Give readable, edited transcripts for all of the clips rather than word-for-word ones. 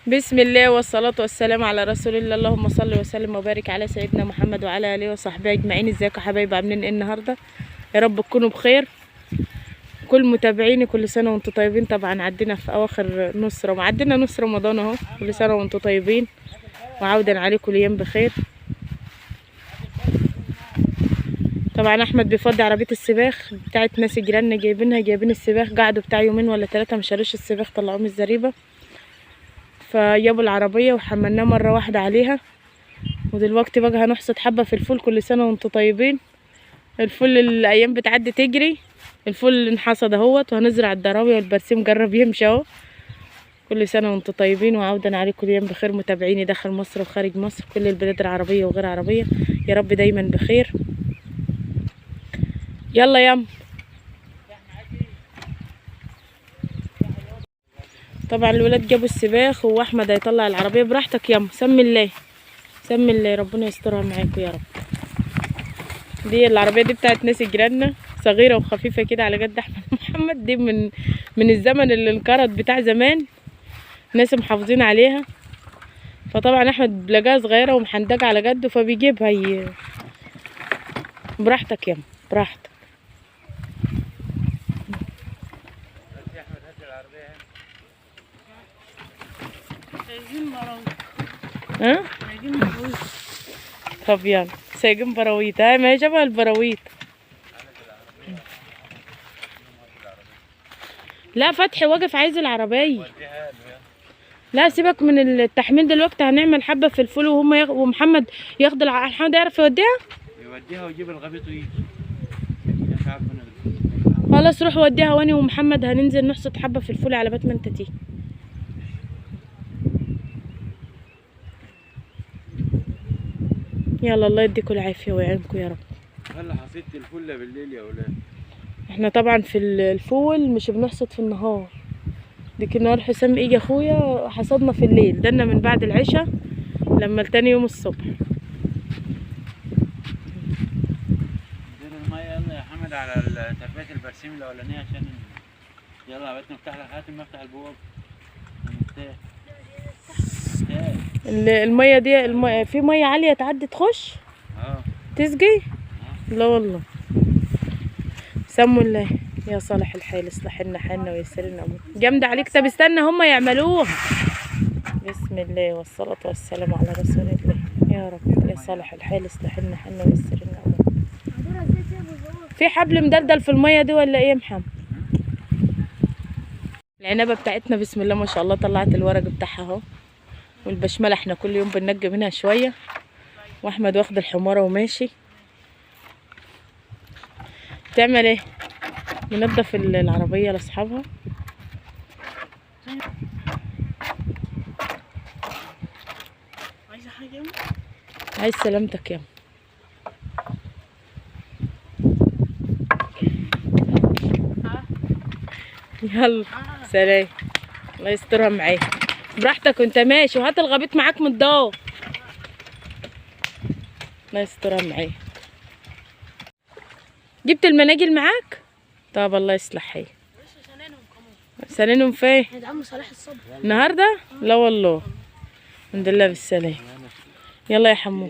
بسم الله والصلاة والسلام على رسول الله. اللهم صل وسلم وبارك على سيدنا محمد وعلى آله وصحبه أجمعين. ازيكم يا حبايبي؟ عاملين ايه النهارده؟ يا رب تكونوا بخير. كل متابعيني كل سنة وانتم طيبين. طبعا عدينا في أواخر عدينا نص رمضان اهو. كل سنة وانتم طيبين وعودا عليكم الأيام بخير. طبعا أحمد بيفضي عربية السباخ بتاعت ناس جيراننا، جايبين السباخ، قعدوا بتاع يومين ولا 3 مشالوش السباخ، طلعوه من الزريبة، فجابوا العربية وحملناه مرة واحدة عليها. ودلوقتي بقى هنحصد حبة في الفول. كل سنة وانتم طيبين. الفول الأيام بتعدي تجري. الفول اللي انحصد اهوت، وهنزرع الدراوية والبرسيم جرب يمشي اهو. كل سنة وانتم طيبين وعودا عليكم الأيام بخير. متابعيني داخل مصر وخارج مصر، كل البلاد العربية وغير عربية، يا رب دايما بخير. يلا يام. طبعا الولاد جابوا السباخ واحمد هيطلع العربيه. براحتك ياما، سمي الله سمي الله، ربنا يسترها معاكم يا رب. دي العربيه دي بتاعت ناس جيراننا، صغيره وخفيفه كده على قد احمد محمد. دي من الزمن اللي انقرض بتاع زمان، ناس محافظين عليها. فطبعا احمد لقاها صغيره ومحندقه على قده فبيجيبها. براحتك ياما براحتك. ها؟ طب يلا سايقين براويط. هاي ما هي شبه البراويط. لا فتحي واقف عايز العربية. لا سيبك من التحميل دلوقتي، هنعمل حبة في الفول ومحمد ياخد محمد يعرف يوديها ويجيب الغبيط ويجي. خلاص روح وديها، واني ومحمد هننزل نحصد حبة في الفول على بات ما انت تيجي. يلا الله يديكم العافية ويعينكم يا رب. هلا حصيدت الفول بالليل يا ولاد. احنا طبعا في الفول مش بنحصد في النهار. ديك النهار حسام اجى اخويا حصدنا في الليل، دنا من بعد العشاء لما تاني يوم الصبح. دير المية يلا يا حمد على تربية البرسيم الاولانية عشان يلا يا بنت نفتح لك. هات المفتاح البواب. المفتاح المية دي في مية عالية تعدي تخش تسقي. لا والله. سموا الله يا صالح الحال، اصلح لنا حالنا ويسر لنا امورنا. جامده عليك. طب استنى هما يعملوها. بسم الله والصلاه والسلام على رسول الله. يا رب يا صالح الحال اصلح لنا حالنا ويسر لنا امورنا. في حبل مدلدل في الميه دي ولا ايه يا محمد؟ العنبه بتاعتنا بسم الله ما شاء الله طلعت الورق بتاعها اهو. والبشمله احنا كل يوم بننقي منها شويه، واحمد واخد الحماره وماشي. تعمل ايه؟ بنضف العربيه لاصحابها. عايزه حاجه يا عايز سلامتك يا يلا سلام. الله يسترها معاك. براحتك وانت ماشي، وهات الغبيط معاك من الدار. الله يسترها معاك. جبت المناجل معاك؟ طب الله يصلح حالك. سنينهم فين؟ عند عم صلاح الصبح النهارده؟ لا والله. الحمد لله بالسلامه. يلا يا حمو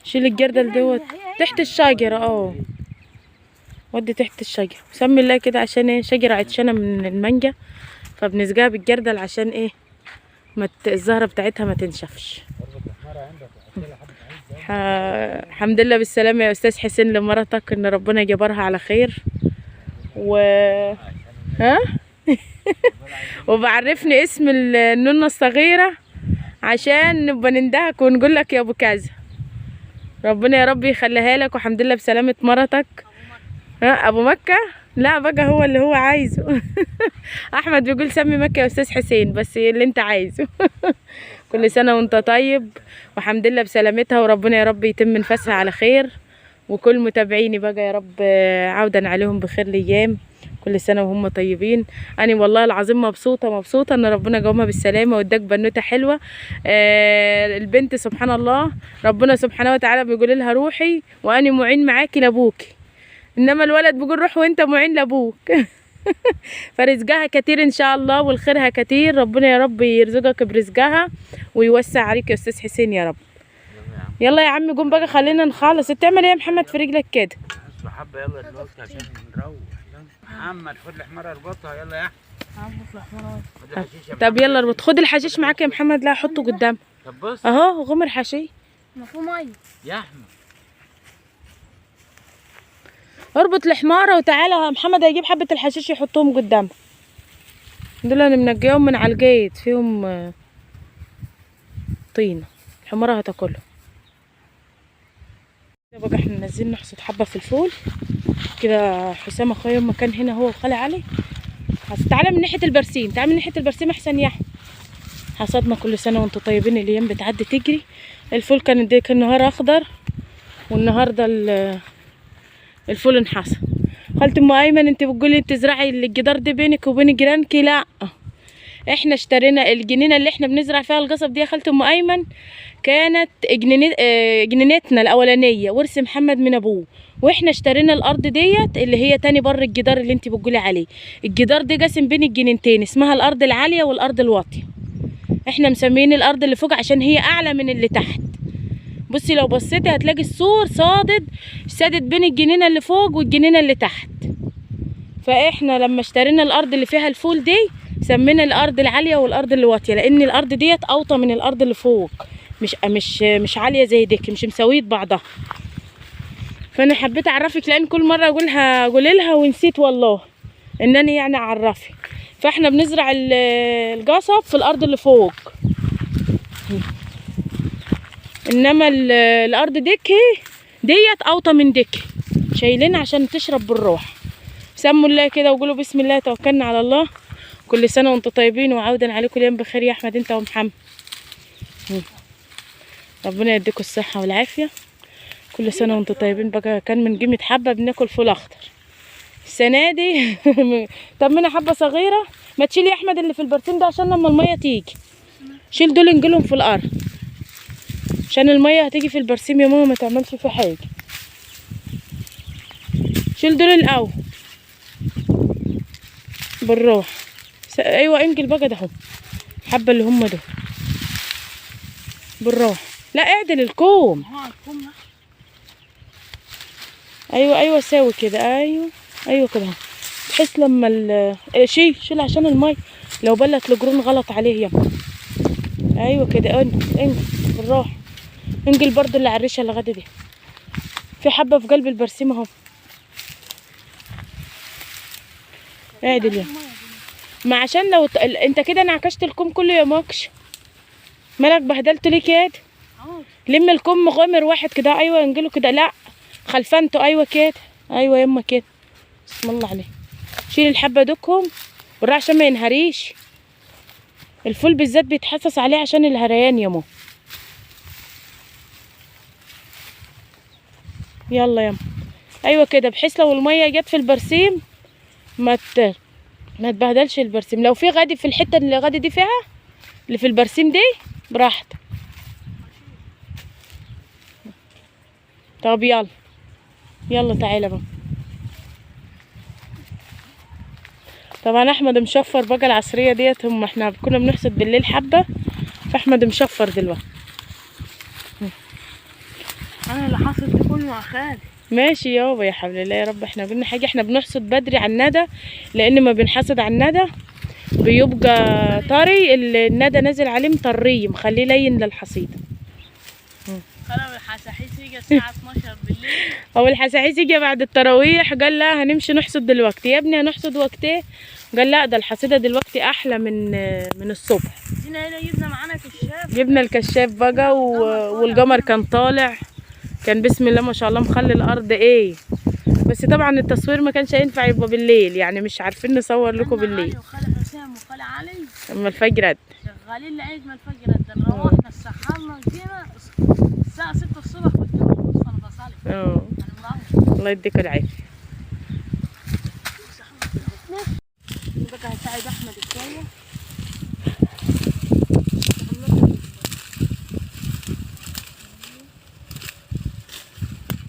شيل الجردل دوت تحت الشجره. ودي تحت الشجره وسمي الله كده، عشان ايه؟ شجره عطشانه من المانجا، فبنسقيها بالجردل عشان ايه؟ الزهره بتاعتها ما تنشفش. الحمد لله بالسلامه يا استاذ حسين لمرتك، ان ربنا جبرها على خير. ها وبعرفني اسم النونة الصغيرة عشان نبقى نندهك ونقول لك يا ابو كذا. ربنا يا رب يخليها لك، والحمد لله بسلامة مرتك. ها ابو مكة؟ لا بقى هو اللي هو عايزه. احمد بيقول سمي مكة يا استاذ حسين، بس اللي انت عايزه. كل سنة وانت طيب والحمد لله بسلامتها، وربنا يا رب يتم نفسها على خير. وكل متابعيني بقى يا رب عودا عليهم بخير الايام. كل سنه وهم طيبين. انا والله العظيم مبسوطه ان ربنا جاوبها بالسلامه واداك بنوته حلوه. البنت سبحان الله ربنا سبحانه وتعالى بيقول لها روحي وانا معين معاكي لابوكي، انما الولد بيقول روح وانت معين لابوك. فرزقها كتير ان شاء الله والخيرها كتير. ربنا يا رب يرزقك برزقها ويوسع عليك يا استاذ حسين يا رب. يلا يا عمي قوم بقى خلينا نخلص. بتعمل ايه يا محمد في رجلك كده؟ بس حبه يلا دلوقتي عشان نروح. محمد خد الحمار اربطها يلا يا احمد. طب يلا اربط. خد الحشيش معاك يا محمد. لا حطه قدام. طب بص اهو غمر حشيش. ما فيه ميه يا احمد. اربط الحماره وتعالى. محمد هيجيب حبه الحشيش يحطهم قدام. دول انا منقيهم من على الجيت فيهم طينه. الحماره هتاكلهم. بقى احنا نازلين نحصد حبه في الفول كده. حسام اخويا يوم ما كان هنا هو وخالي علي. تعالى من ناحيه البرسيم. تعالى من ناحيه البرسيم احسن يا احمد. حصدنا. كل سنه وانتم طيبين. الايام بتعدي تجري. الفول كان النهار اخضر والنهارده الفول انحصر. خالتي ام ايمن انت بتقولي انت تزرعي الجدار ده بينك وبين جيرانك. لا احنا اشترينا الجنينه اللي احنا بنزرع فيها القصب دي يا خالتي ام ايمن. كانت جنينتنا الاولانيه ورث محمد من ابوه. واحنا اشترينا الارض ديت اللي هي تاني بر الجدار اللي انت بتقولي عليه. الجدار ده قاسم بين الجنينتين اسمها الارض العاليه والارض الواطيه. احنا مسميين الارض اللي فوق عشان هي اعلى من اللي تحت. بصي لو بصيتي هتلاقي السور سادد بين الجنينه اللي فوق والجنينه اللي تحت. فاحنا لما اشترينا الارض اللي فيها الفول دي سمينا الارض العاليه والارض اللي واطيه لان الارض ديت اوطى من الارض اللي فوق. مش عاليه زي ديك. مش مساويه بعضها. فانا حبيت اعرفك لان كل مره اقول لها ونسيت والله انني يعني اعرفك. فاحنا بنزرع القصب في الارض اللي فوق. انما الارض ديت اوطى من ديك. شايلين عشان تشرب بالروح. سموا الله كده وقولوا بسم الله توكلنا على الله. كل سنه وانتم طيبين وعودا عليكم اليوم بخير يا احمد انت ومحمد. ربنا يديكم الصحه والعافيه. كل سنه وانتم طيبين. بقى كان من قيمه حبه بناكل فول اخضر السنه دي. طب منها حبه صغيره. ما تشيل يا احمد اللي في البرسيم ده عشان لما الميه تيجي. شيل دول انجلهم في الارض عشان الميه هتيجي في البرسيم يا ماما ما تعملش فيه حاجه. شيل دول الاول بالروح. ايوه انجل بقى ده هم الحبه اللي هم دول بالروح. لا اعدل الكوم. ايوه ساوي كده. ايوه كده بحيث لما شيل عشان المي لو بلت الجرون غلط عليه يا ماما. ايوه كده انجل بالروح. انجل برضو اللي على الريشه اللي غدا دي. في حبه في قلب البرسيم اهو. اعدل يا ما عشان لو انت كده نعكشت الكوم كله يا ماكش. مالك بهدلت ليه كده؟ لم الكوم غامر واحد كده. ايوه انجله كده. لا خلفنته. ايوه كده. ايوه يما كده. بسم الله عليه. شيل الحبه دوكهم بالراحه عشان ما ينهريش. الفول بالذات بيتحسس عليه عشان الهريان يا ماما. يلا يما. ايوه كده بحيث لو الميه جت في البرسيم ما تبهدلش البرسيم. لو في غادي في الحته اللي غادي دي فيها اللي في البرسيم دي براحتك. طب يلا تعالى بقى. طبعا احمد مشفر بقى العصريه ديت. احنا كنا بنحصد بالليل حبه فاحمد مشفر دلوقتي. انا اللي حاصل ده كله مع خالي. ماشي يابا يا حبل الله يا رب. احنا قلنا حاجه. احنا بنحصد بدري على الندى لان ما بنحصد على الندى بيبقى طري. الندى نازل عليه مطريه مخليه لين للحصيده. خلوا الحساحيس يجي الساعه 12 بالليل. او الحساحيس يجي بعد التراويح. قال لا هنمشي نحصد دلوقتي. يا ابني هنحصد وقت ايه؟ قال لا ده الحصيده دلوقتي احلى من الصبح. جينا هنا جبنا معانا كشاف. جبنا الكشاف بقى والقمر كان طالع. كان بسم الله ما شاء الله مخلي الارض ايه. بس طبعا التصوير ما كانش هينفع يبقى بالليل يعني مش عارفين نصور لكم بالليل. وخالي حسام وخالي علي اما الفجر قد شغالين لعيد ما الفجر قد. روحنا استحملنا جينا الساعه 6 الصبح كنت بص انا بصلي. اه الله يديك العافيه. بقى هساعد احمد شويه.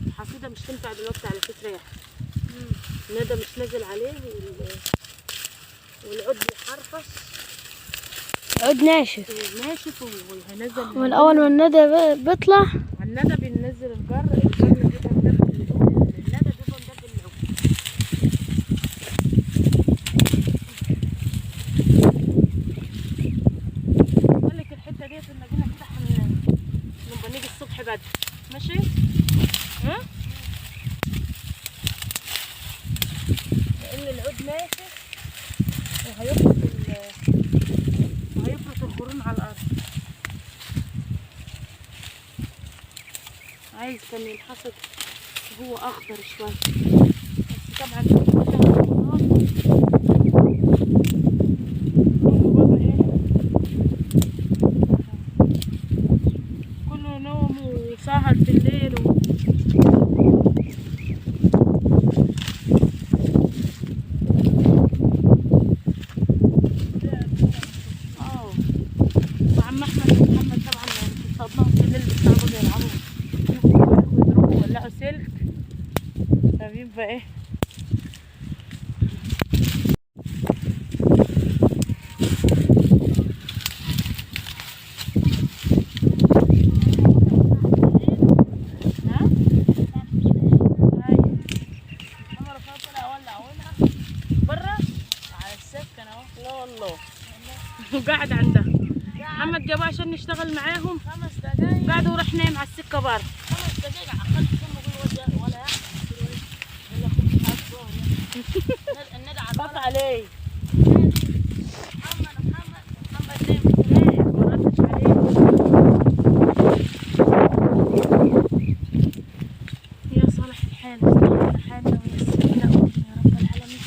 الحصيده مش تنفع دلوقتي على فكره يا احمد. الندى مش نازل عليه والعود بيحرفص. عود ناشف. ناشف وهنزل من اول ما الندى بيطلع على الندى بننزل الجر بيبقى مدبل العود. الندى بيبقى مدبل العود. بقول لك الحته ديت لما جينا نفتحها نبقى نيجي الصبح بدري ماشي؟ ها؟ لان العود ناشف وهيفرط القرون على الارض. عايز كان ينحصد هو اخضر شويه بس طبعا كله نوم وسهر في الليل وعم احمد ومحمد طبعا صدناهم في الليل بيطلعوا بقى يلعبوا يضربوا ويولعوا سلك فبيبقى ايه وقاعد عندها محمد جابوه عشان نشتغل معاهم 5 دقايق قعدوا وراح نايم على السكه بره 5 دقايق اخذت فم ولا الندى على عليه محمد نايم ما ردش عليه يا صالح الحال صالح حالنا ويسر لنا يا رب العالمين.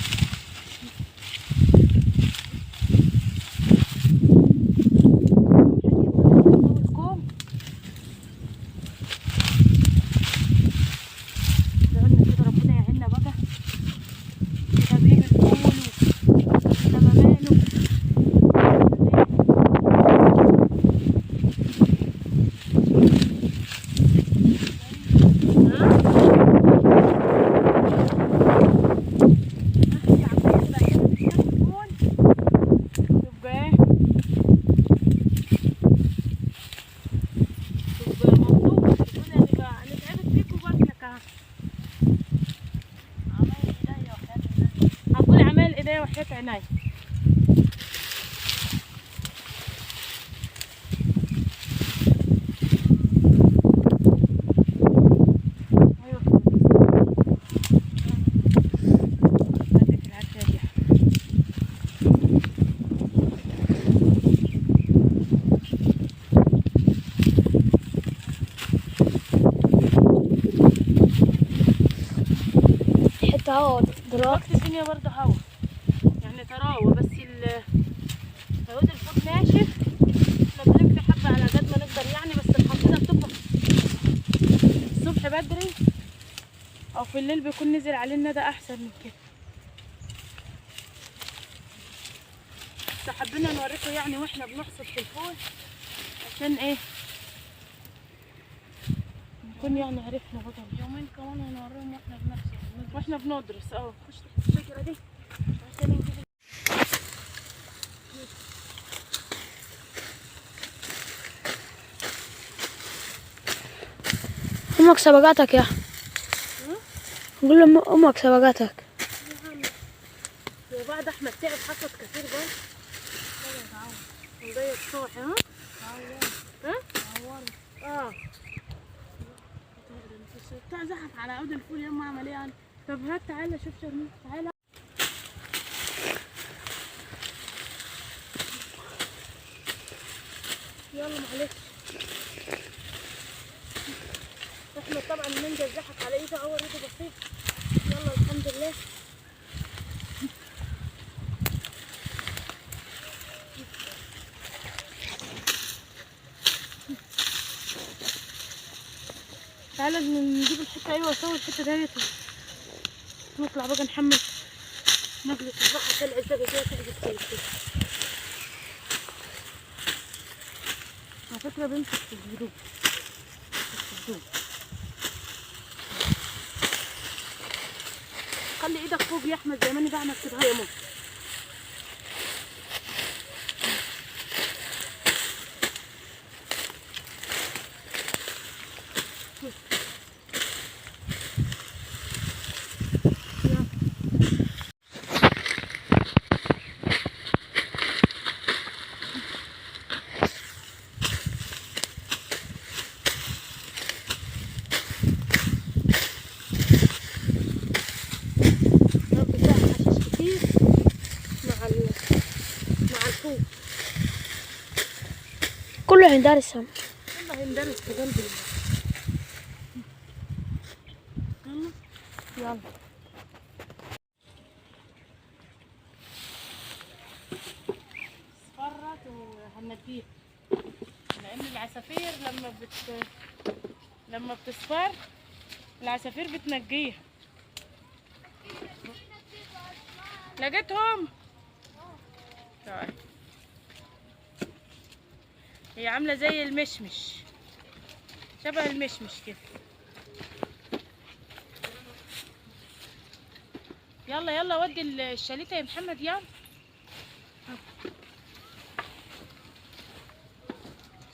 وحياة عيني حتى هوا دلوقتي الدنيا برضه هوا يعني تراوة بس العود الفوق ناشف احنا بنمشي حبة على قد ما نقدر يعني بس الحصيلة بتبقى الصبح بدري او في الليل بيكون نزل علينا ده احسن من كده. بس حبينا نوريكم يعني واحنا بنحصد في الفول عشان ايه نكون يعني عرفنا بقى يومين كمان هنوريهم واحنا بندرس خش تحت الشجرة دي عشان نجيب امك سبقتك يا قول له امك سبقتك. وبعد احمد تعب حصد كتير بقى مضيق صوحي بتاع زحف على عود الفول يما عمل ايه يعني. طب هات تعالى شوف شرموف تعالى يلا معلش احنا طبعا المنجل زحف على ايده اول ايده بسيط يلا الحمد لله. تعالى نجيب الحته ايوه سوي الحته ديت نطلع بقى نحمل نقلة الزحف عشان العزة دي تحدث كده على فكرة بمسك في الهدوء خلي ايدك فوق يا احمد زي ما انا بعمل كده يا ماما كله هندار السم. يلا هندرس في قلب يلا يلا. اصفرت وهنجيها، لان العصافير لما بتصفر العصافير بتنجيها. لقيتهم. طيب هي عامله زي المشمش، شبه المشمش كده. يلا يلا ودي الشاليته يا محمد يلا.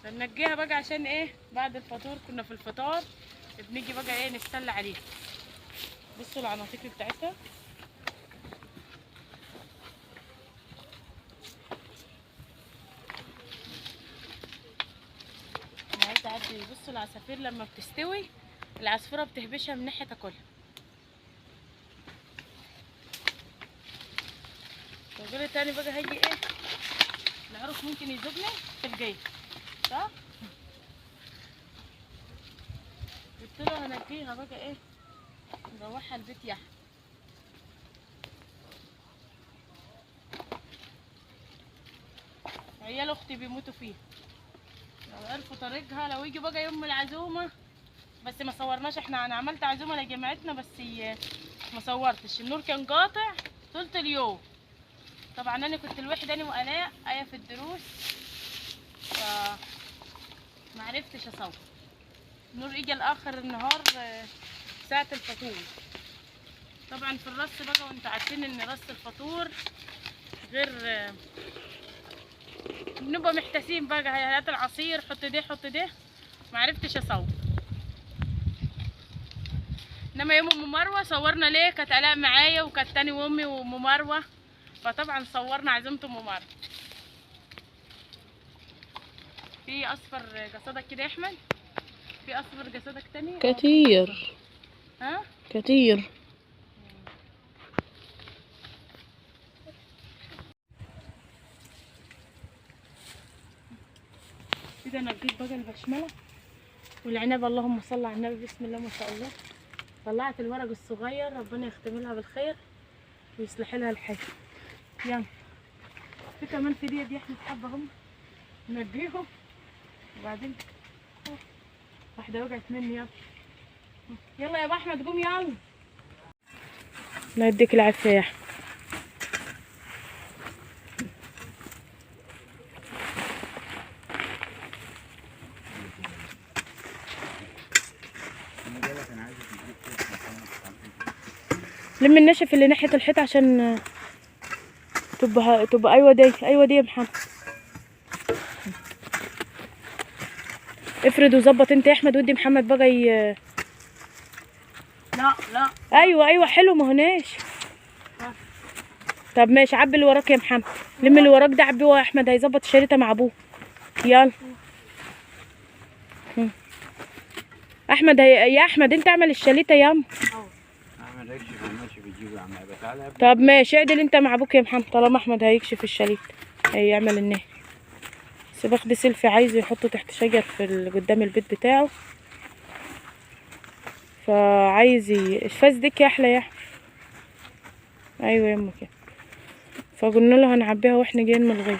بنجيها بقى عشان ايه؟ بعد الفطور كنا في الفطار بنيجي بقى ايه نتسلى عليها. بصوا العناطيق بتاعتها. انا عايزه اعدي. بصوا العصافير لما بتستوي العصفوره بتهبشها من ناحيه تاكلها. الرجل التاني بقى هيجي ايه؟ العروس ممكن يزوجنا في الجاي صح؟ قلت له هنجيها بقى ايه؟ نروحها البيت يا احمد. عيال اختي بيموتوا فيها، لو عرفوا طريقها لو يجي بقى يوم العزومه. بس ما صورناش احنا، انا عملت عزومه لجماعتنا بس ما صورتش. النور كان قاطع طول اليوم. طبعا انا كنت لوحدي انا والاء ايه في الدروس، ف ما عرفتش اصور. النور اجى لاخر النهار ساعه الفطور. طبعا في الرص بقى وانتوا عارفين ان رص الفطور غير، بنبقى محتاسين بقى. هات العصير حط ده حط ده، ما عرفتش اصور. انما يوم ام مروه صورنا ليه، كانت الاء معايا وكانت تاني وامي وام مروه، فطبعا صورنا عزومه ام مروه. في اصفر قصدك كده يا احمد؟ في اصفر قصدك تاني؟ كتير ها كتير. كده نجيب بقى البشمله والعنب. اللهم صل على النبي، بسم الله ما شاء الله. طلعت الورق الصغير، ربنا يختم لها بالخير ويصلح لها الحال. يلا في كمان في دي احنا حبه هم نجيهم وبعدين واحده وقعت مني. يلا يلا يا ابو احمد قوم يلا. الله يديك العافيه يا احمد. لم النشف اللي ناحيه الحيط عشان تبقى. ايوه دي ايوه دي يا محمد. افرد وظبط انت يا احمد ودي محمد بقى لا ايوه ايوه حلو ما هناش. طب ماشي عبي اللي وراك يا محمد. لم اللي وراك ده عبيه يا احمد هيظبط الشريطه مع ابوه. يلا احمد يا احمد انت اعمل الشريطه ياما. احمد هيكشف وماشي بيجيبه يا عم هيبقى. تعالى طب ماشي اعدل انت مع ابوك يا محمد طالما احمد هيكشف الشريط هيعمل النهي. بس باخد سيلفي عايزه يحطه تحت شجر في قدام البيت بتاعه، فعايز فاسدك يا احلى يا احمد. ايوه يما كده. فقلنا له هنعبيها واحنا جايين من الغيط.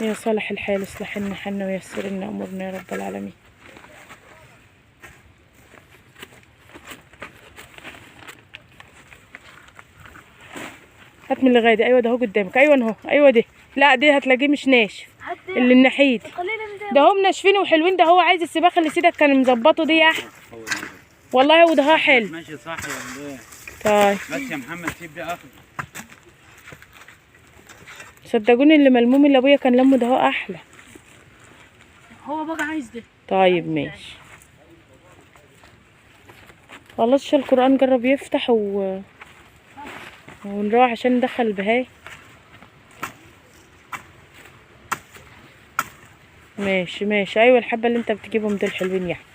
يا صالح الحال اصلح لنا حالنا ويسر لنا امورنا يا رب العالمين. هات من الغاية. ايوه ده اهو قدامك. ايوه اهو. ايوه دي. لا دي هتلاقيه مش ناشف. اللي النحيد ده هم ناشفين وحلوين. ده هو عايز السباخ اللي سيدك كان مظبطه دي يا احمد. والله هو ده حلو. ماشي صح ولا ايه؟ طيب بس يا محمد سيب ده اخر. صدقوني اللي ملموم اللي ابويا كان لمه ده هو احلى. هو بقى عايز ده. طيب ماشي خلاص. شال القرآن جرب يفتح ونروح عشان ندخل البهاي. ماشي ماشي. ايوه الحبه اللي انت بتجيبهم دول حلوين يا احمد.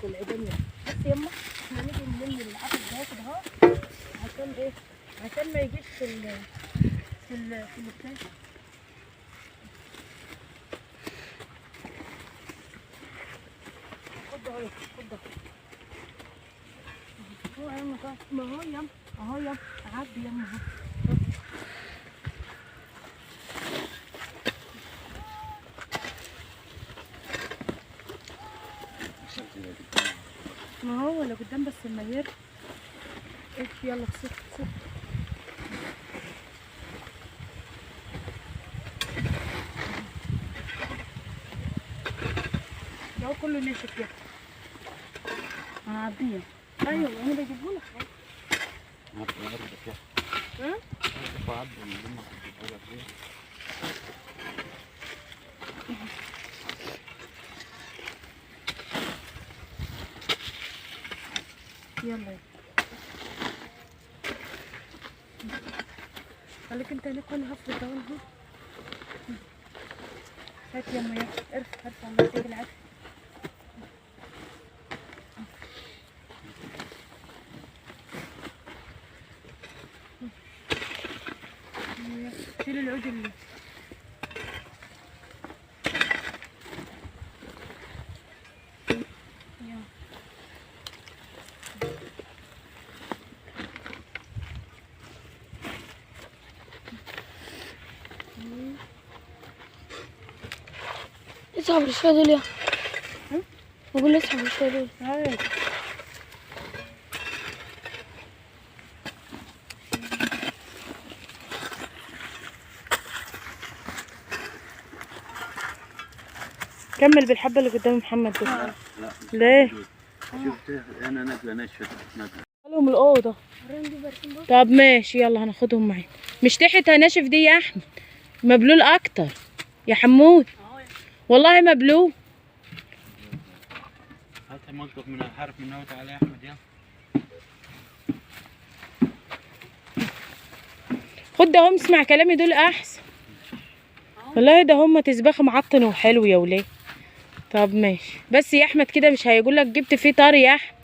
والعيدان يعني. بس يما احنا نيجي نلم العسل ده كده اهو عشان ايه؟ عشان ما يجيش في البتاع. خد اهو خد اهو. هو يما ما هو يما اهو يما عدي يما اهو. ما هو اللي قدام بس المير. ايه يلا بسرعة بسرعة. ده هو كله ناشف يعني. هعديه. ايوه انا بجيبهولك اهو. ها؟ يلا خليك انت هناك وانا هفرد اهو. هات يما يلا ارفع الله يديك العافية. شيل العود اللي اسحب الشوية دول يا. بقول له اسحب الشوية دول. هاي. كمل بالحبة اللي قدام محمد دول. لا ليه؟ شفت انا نازله ناشفه نازله. خليهم الأوضة. طب ماشي يلا هناخدهم معانا. مش تحت ناشف دي يا أحمد، مبلول أكتر يا حمود. والله مبلول. هات منطق من الحرف من نوت على احمد يلا. خد ده هم اسمع كلامي دول أحسن. والله ده هم تسبخ معطن وحلو يا وليه. طب ماشي بس يا أحمد كده مش هيقولك جبت فيه طري يا أحمد.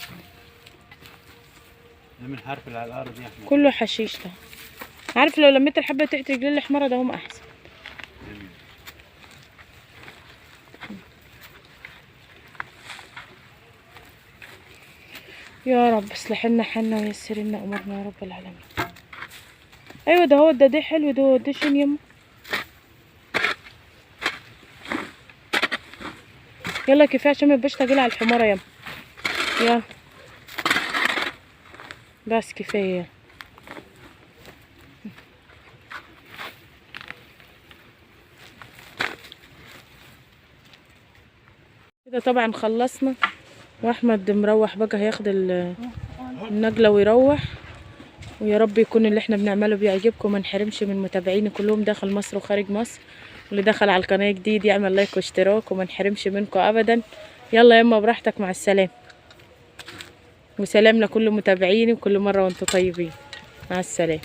من الحرف اللي على الارض يا احمد كله حشيش ده. عارف لو لميت الحبة تحت رجلين الحمارة ده هم أحسن. يا رب اصلح لنا حالنا ويسر لنا امورنا يا رب العالمين. ايوه ده هو ده حلو ده شين يما. يلا كفايه عشان ما يبقاش تقيل على الحماره يما. يلا بس كفايه يلا. كده طبعا خلصنا واحمد مروح بقى هياخد النجله ويروح. ويا رب يكون اللي احنا بنعمله بيعجبكم وما نحرمش من متابعيني كلهم داخل مصر وخارج مصر. واللي دخل على القناه جديد يعمل لايك واشتراك وما نحرمش منكم ابدا. يلا يما براحتك مع السلامه. وسلام لكل متابعيني وكل مره وانتم طيبين. مع السلامه.